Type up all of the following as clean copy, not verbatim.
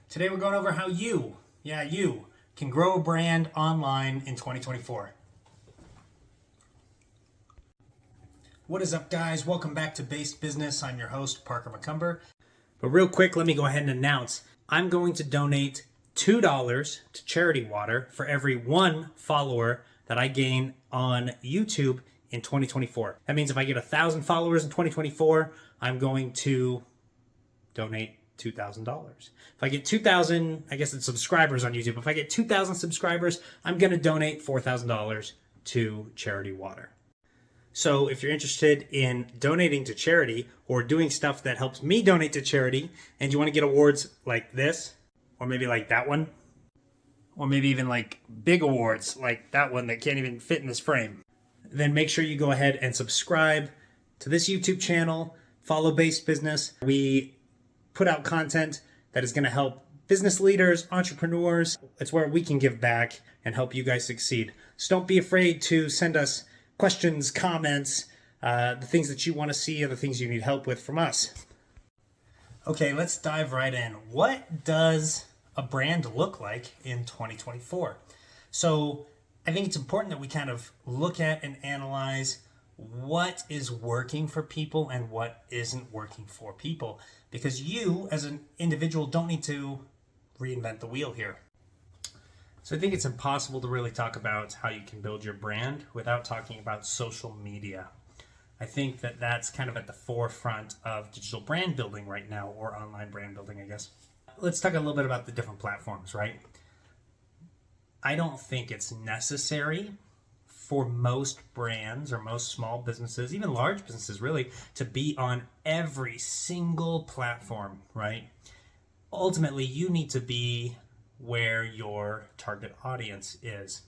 Today we're going over how you can grow a brand online in 2024. What is up, guys? Welcome back to Based Business. I'm your host, Parker McCumber. But real quick, let me go ahead and announce I'm going to donate $2 to Charity Water for every one follower that I gain on YouTube in 2024. That means if I get 1,000 followers in 2024, I'm going to donate $2,000. If I get 2,000, I guess it's subscribers on YouTube. If I get 2,000 subscribers, I'm going to donate $4,000 to Charity Water. So if you're interested in donating to charity or doing stuff that helps me donate to charity, and you want to get awards like this, or maybe like that one, or maybe even like big awards like that one that can't even fit in this frame, then make sure you go ahead and subscribe to this YouTube channel. Follow Based Business. We put out content that is going to help business leaders, entrepreneurs. It's where we can give back and help you guys succeed. So don't be afraid to send us questions, comments, the things that you want to see or the things you need help with from us. Okay, let's dive right in. What does a brand look like in 2024? So I think it's important that we kind of look at and analyze what is working for people and what isn't working for people, because you as an individual don't need to reinvent the wheel here. So I think it's impossible to really talk about how you can build your brand without talking about social media. I think that that's kind of at the forefront of digital brand building right now, or online brand building, I guess. Let's talk a little bit about the different platforms, right? I don't think it's necessary for most brands or most small businesses, even large businesses really, to be on every single platform, right? Ultimately, you need to be where your target audience is.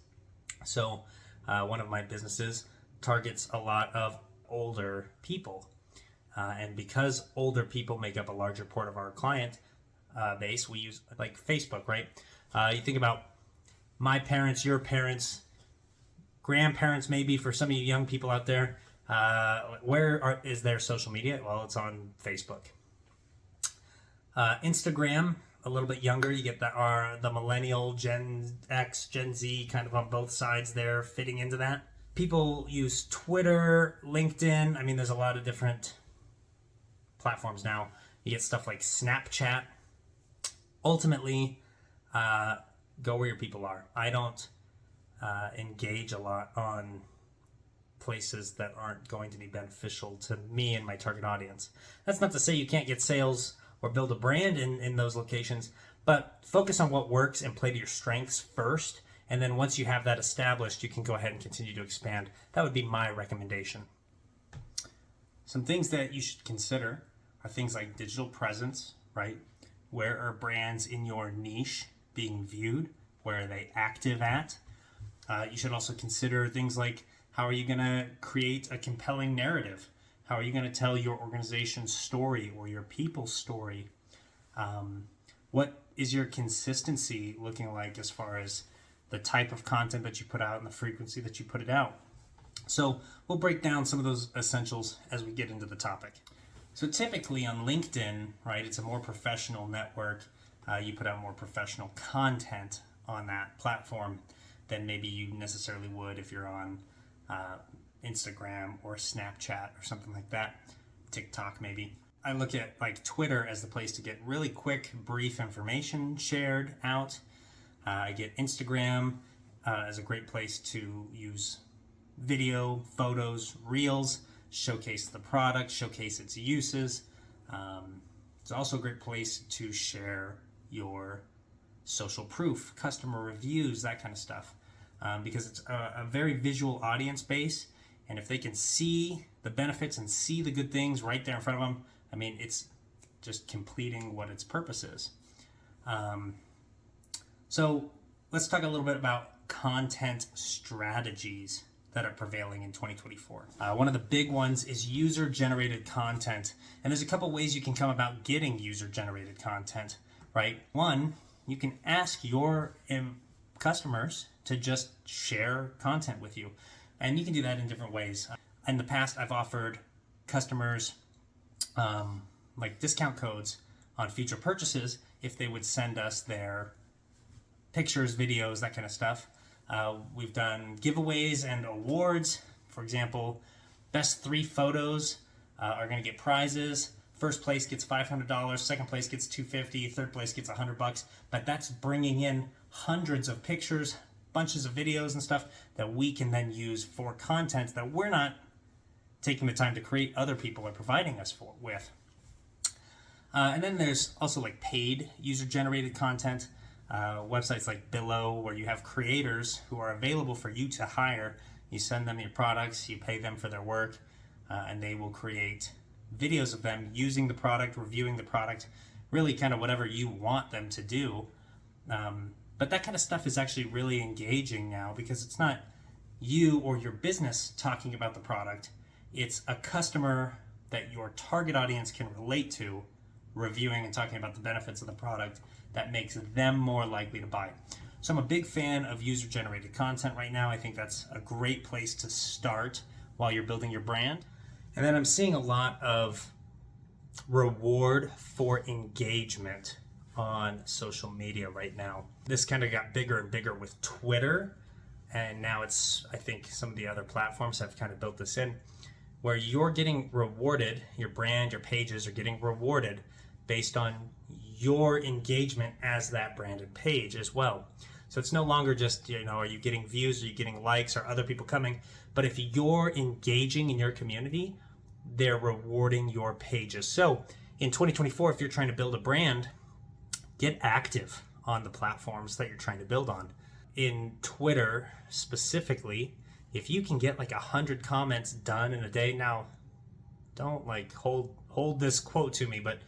So one of my businesses targets a lot of older people. And because older people make up a larger part of our client base, we use like Facebook, right? You think about my parents, your parents, grandparents, maybe for some of you young people out there. Is their social media? Well, it's on Facebook. Instagram, a little bit younger. You get the millennial, Gen X, Gen Z kind of on both sides there fitting into that. People use Twitter, LinkedIn. I mean, there's a lot of different platforms now. You get stuff like Snapchat. Ultimately, go where your people are. I don't engage a lot on places that aren't going to be beneficial to me and my target audience. That's not to say you can't get sales or build a brand in those locations, but focus on what works and play to your strengths first. And then once you have that established, you can go ahead and continue to expand. That would be my recommendation. Some things that you should consider are things like digital presence, right? Where are brands in your niche being viewed? Where are they active at? You should also consider things like, how are you going to create a compelling narrative? How are you going to tell your organization's story or your people's story? What is your consistency looking like as far as the type of content that you put out and the frequency that you put it out? So we'll break down some of those essentials as we get into the topic. So typically on LinkedIn, right, it's a more professional network. You put out more professional content on that platform than maybe you necessarily would if you're on Instagram or Snapchat or something like that. TikTok maybe. I look at like Twitter as the place to get really quick, brief information shared out. I get Instagram as a great place to use video, photos, reels, showcase the product, showcase its uses. It's also a great place to share your social proof, customer reviews, that kind of stuff. Because it's a very visual audience base, and if they can see the benefits and see the good things right there in front of them, I mean, it's just completing what its purpose is. So let's talk a little bit about content strategies that are prevailing in 2024. One of the big ones is user-generated content, and there's a couple ways you can come about getting user-generated content, right? One, you can ask your customers to just share content with you. And you can do that in different ways. In the past, I've offered customers like discount codes on future purchases if they would send us their pictures, videos, that kind of stuff. We've done giveaways and awards. For example, best 3 photos are going to get prizes. First place gets $500, second place gets $250, third place gets $100. But that's bringing in hundreds of pictures, bunches of videos and stuff that we can then use for content that we're not taking the time to create, other people are providing us with. And then there's also like paid user-generated content. Websites like Billow, where you have creators who are available for you to hire. You send them your products, you pay them for their work, and they will create videos of them using the product, reviewing the product, really kind of whatever you want them to do. But that kind of stuff is actually really engaging now, because it's not you or your business talking about the product. It's a customer that your target audience can relate to, reviewing and talking about the benefits of the product that makes them more likely to buy. So I'm a big fan of user-generated content right now. I think that's a great place to start while you're building your brand. And then I'm seeing a lot of reward for engagement on social media right now. This kind of got bigger and bigger with Twitter, and now it's, I think some of the other platforms have kind of built this in, where you're getting rewarded, your brand, your pages are getting rewarded based on your engagement as that branded page as well. So it's no longer just, are you getting views, are you getting likes, are other people coming? But if you're engaging in your community, they're rewarding your pages. So in 2024, if you're trying to build a brand, get active on the platforms that you're trying to build on. In Twitter specifically, if you can get like 100 comments done in a day, now don't like hold this quote to me, but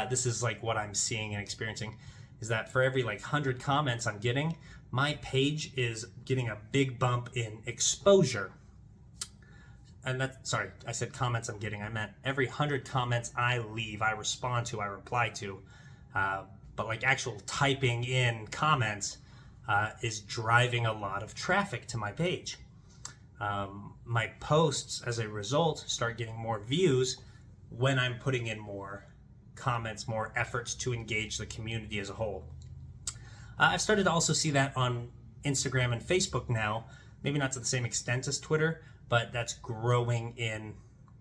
this is like what I'm seeing and experiencing, is that for every like 100 comments I'm getting, my page is getting a big bump in exposure. And sorry, I said comments I'm getting, I meant every 100 comments I leave, I respond to, I reply to. But like actual typing in comments is driving a lot of traffic to my page. My posts, as a result, start getting more views when I'm putting in more comments, more efforts to engage the community as a whole. I've started to also see that on Instagram and Facebook now, maybe not to the same extent as Twitter, but that's growing in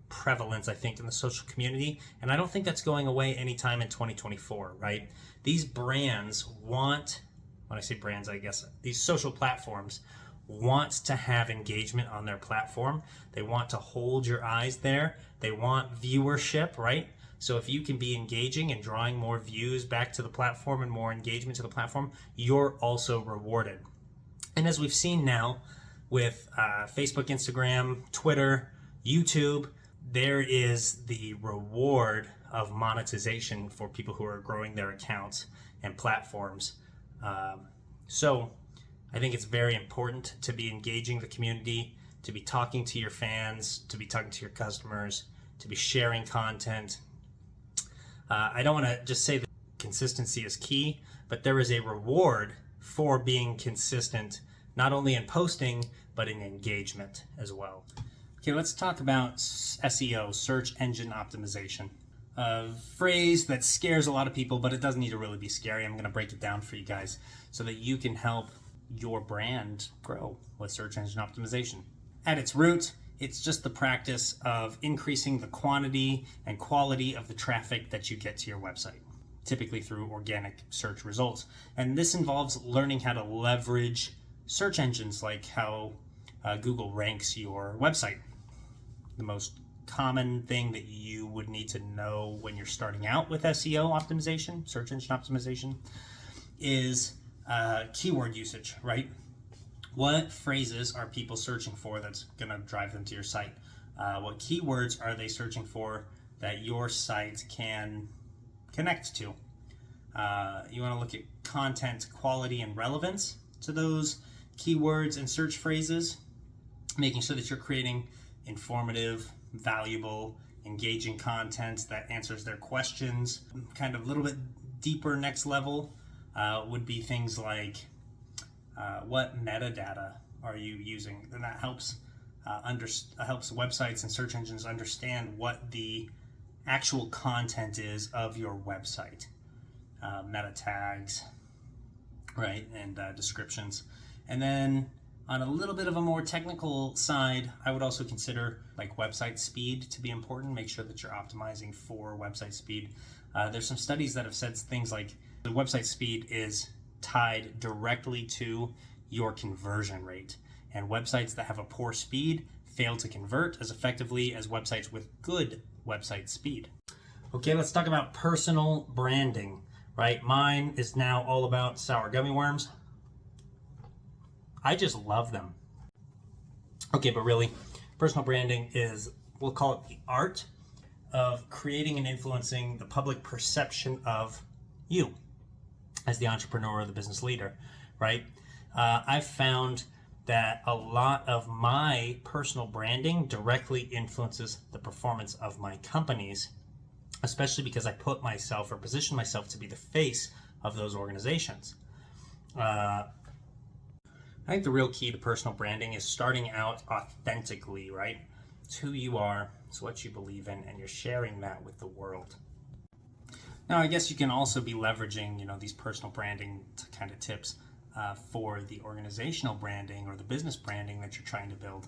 prevalence, I think, in the social community. And I don't think that's going away anytime in 2024, right? These brands want, when I say brands, I guess, these social platforms want to have engagement on their platform. They want to hold your eyes there. They want viewership, right? So if you can be engaging and drawing more views back to the platform and more engagement to the platform, you're also rewarded. And as we've seen now with Facebook, Instagram, Twitter, YouTube, there is the reward of monetization for people who are growing their accounts and platforms. So I think it's very important to be engaging the community, to be talking to your fans, to be talking to your customers, to be sharing content. I don't want to just say that consistency is key, but there is a reward for being consistent, not only in posting, but in engagement as well. Okay, let's talk about SEO, search engine optimization. A phrase that scares a lot of people, but it doesn't need to really be scary. I'm going to break it down for you guys so that you can help your brand grow with search engine optimization. At its root, it's just the practice of increasing the quantity and quality of the traffic that you get to your website, typically through organic search results. And this involves learning how to leverage search engines, like how Google ranks your website. The most common thing that you would need to know when you're starting out with SEO optimization, search engine optimization, is keyword usage, right? What phrases are people searching for that's going to drive them to your site? What keywords are they searching for that your site can connect to? You want to look at content quality and relevance to those keywords and search phrases, making sure that you're creating informative, valuable, engaging content that answers their questions. Kind of a little bit deeper, next level would be things like what metadata are you using? And that helps helps websites and search engines understand what the actual content is of your website. meta tags, right, and descriptions. And then on a little bit of a more technical side, I would also consider like website speed to be important. Make sure that you're optimizing for website speed. There's some studies that have said things like the website speed is tied directly to your conversion rate. And websites that have a poor speed fail to convert as effectively as websites with good website speed. Okay, let's talk about personal branding, right? Mine is now all about sour gummy worms. I just love them. Okay, but really, personal branding is, we'll call it the art of creating and influencing the public perception of you as the entrepreneur or the business leader, right? I've found that a lot of my personal branding directly influences the performance of my companies, especially because I put myself or position myself to be the face of those organizations. I think the real key to personal branding is starting out authentically, right? It's who you are, it's what you believe in, and you're sharing that with the world. Now, I guess you can also be leveraging, these personal branding kind of tips for the organizational branding or the business branding that you're trying to build.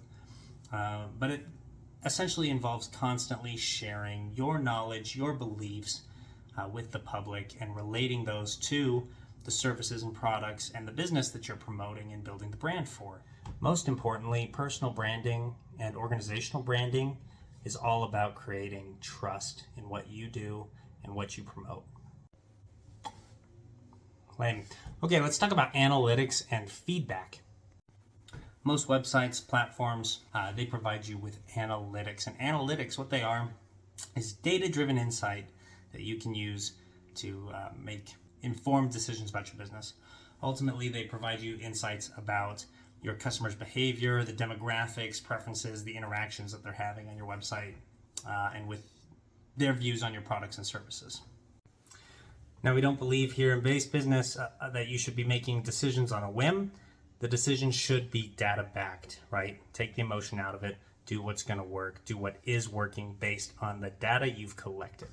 But it essentially involves constantly sharing your knowledge, your beliefs with the public and relating those to the services and products and the business that you're promoting and building the brand for. Most importantly, personal branding and organizational branding is all about creating trust in what you do and what you promote. Lame. Okay, let's talk about analytics and feedback. Most websites, platforms, they provide you with analytics. And analytics, what they are, is data-driven insight that you can use to make informed decisions about your business. Ultimately, they provide you insights about your customers' behavior, the demographics, preferences, the interactions that they're having on your website, and with their views on your products and services. Now, we don't believe here in Base Business that you should be making decisions on a whim. The decision should be data-backed, right? Take the emotion out of it. Do what's going to work. Do what is working based on the data you've collected.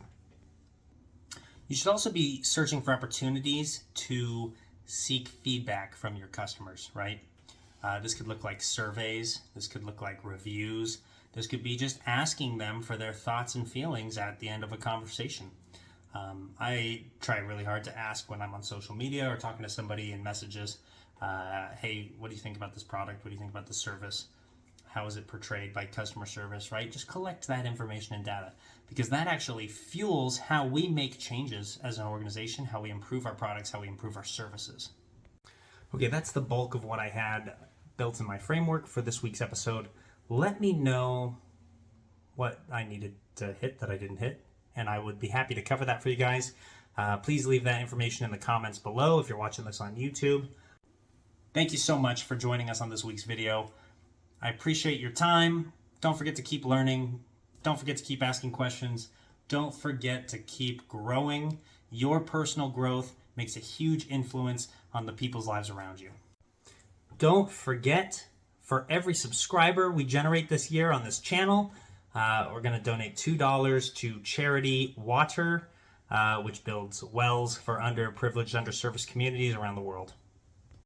You should also be searching for opportunities to seek feedback from your customers, right? This could look like surveys. This could look like reviews. This could be just asking them for their thoughts and feelings at the end of a conversation. I try really hard to ask when I'm on social media or talking to somebody in messages, hey, what do you think about this product? What do you think about this service? How is it portrayed by customer service, right? Just collect that information and data, because that actually fuels how we make changes as an organization, how we improve our products, how we improve our services. Okay, that's the bulk of what I had built in my framework for this week's episode. Let me know what I needed to hit that I didn't hit, and I would be happy to cover that for you guys. Please leave that information in the comments below if you're watching this on YouTube. Thank you so much for joining us on this week's video. I appreciate your time. Don't forget to keep learning. Don't forget to keep asking questions. Don't forget to keep growing. Your personal growth makes a huge influence on the people's lives around you. Don't forget, for every subscriber we generate this year on this channel, we're going to donate $2 to charity Water, which builds wells for underprivileged, underserviced communities around the world.